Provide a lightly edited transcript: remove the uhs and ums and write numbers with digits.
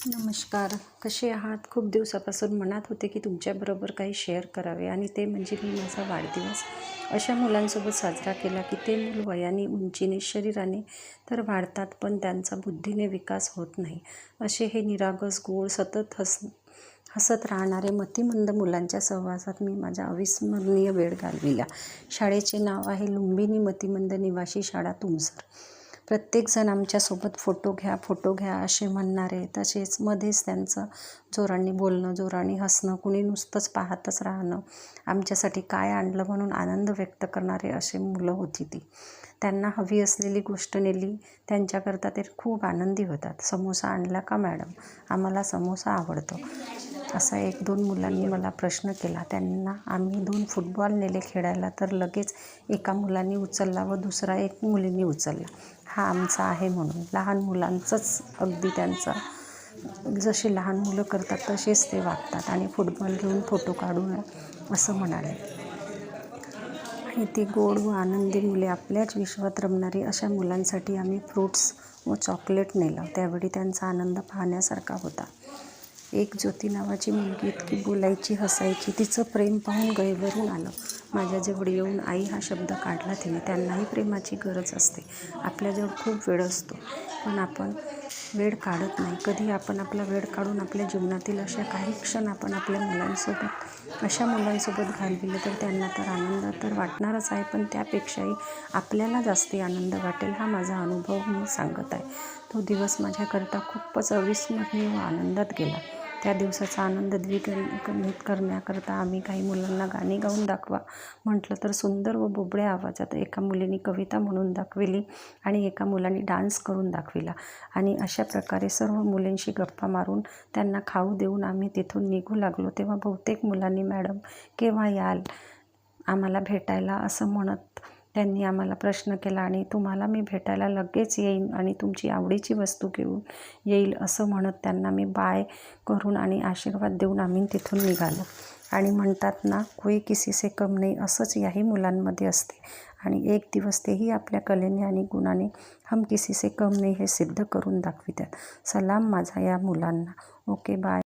नमस्कार, कसे आहात? खूप दिवसापासून मनात होते की तुमच्याबरोबर काही शेअर करावे आणि ते म्हणजे मी माझा वाढदिवस अशा मुलांसोबत साजरा केला की ते मूल वयाने, उंचीने, शरीराने तर वाढतात पण त्यांचा बुद्धीने विकास होत नाही. असे हे निरागस, गोड, सतत हसत राहणारे मतिमंद मुलांच्या सहवासात मी माझा अविस्मरणीय वेळ घालविला. शाळेचे नाव आहे लुंबिनी मतिमंद निवासी शाळा तुमसर. प्रत्येकजण आमच्यासोबत फोटो घ्या असे म्हणणारे, तसेच मध्येच त्यांचं जोराने बोलणं, जोराने हसणं, कुणी नुसतंच पाहतच राहणं, आमच्यासाठी काय आणलं म्हणून आनंद व्यक्त करणारे असे मुलं होती ती. त्यांना हवी असलेली गोष्ट नेली त्यांच्याकरता ते खूप आनंदी होतात. समोसा आणला का मॅडम? आम्हाला समोसा आवडतो, असा 1-2 मुलांनी मला प्रश्न केला. त्यांना आम्ही 2 फुटबॉल नेले खेळायला तर लगेच एका मुलांनी उचलला व दुसरा एक मुलीने उचलला. हा आमचा आहे म्हणून. लहान मुलांचंच अगदी त्यांचा जसे लहान मुलं करतात तसेच ते वागतात आणि फुटबॉल घेऊन फोटो काढूया असं म्हणाले. आणि ती गोड व आनंदी मुले, आपल्याच विश्वात रमणारी अशा मुलांसाठी आम्ही फ्रूट्स व चॉकलेट नेलं. त्यावेळी त्यांचा आनंद पाहण्यासारखा होता. एक ज्योती नावाची मुलगी इतकी बोलायची, हसायची. तिचं प्रेम पाहून गैरवरून आलं. माझ्याजवळ येऊन आई हा शब्द काढला तिने. त्यांनाही प्रेमाची गरज असते. आपल्याजवळ खूप वेळ असतो पण आपण वेळ काढत नाही. कधी आपण आपला वेळ काढून आपल्या जीवनातील अशा काही क्षण आपण आपल्या अशा मुलांसोबत घालविले तर त्यांना तर आनंद तर वाटणारच आहे, पण त्यापेक्षाही आपल्याला जास्ती आनंद वाटेल हा माझा अनुभव मी सांगत आहे. तो दिवस माझ्याकरता खूपच अविस्मरणीय व आनंदात गेला. त्या दिवसाचा आनंद द्विगुणित करण्याकरता आम्ही काही मुलांना गाणी गाऊन दाखवा म्हटलं तर सुंदर व बोबड्या आवाजात एका मुलीने कविता म्हणून दाखविली आणि एका मुलाने डान्स करून दाखविला. आणि अशा प्रकारे सर्व मुलींशी गप्पा मारून त्यांना खाऊ देऊन आम्ही तिथून निघू लागलो. तेव्हा बहुतेक मुलांनी मॅडम केव्हा याल आम्हाला भेटायला असं म्हणत त्यांनी आम्हाला प्रश्न केला. आणि तुम्हाला मी भेटायला लगेच येईन आणि तुमची आवडीची वस्तू घेऊन येईल असं म्हणत त्यांना मी बाय करून आणि आशीर्वाद देऊन आम्ही तिथून निघालो. आणि म्हणतात ना, कोई किसी से कम नहीं, असंच याही मुलांमध्ये असते. आणि एक दिवस तेही आपल्या कलेने आणि गुणाने हम किसी से कम नहीं हे सिद्ध करून दाखवितात. सलाम माझा या मुलांना. Okay, bye.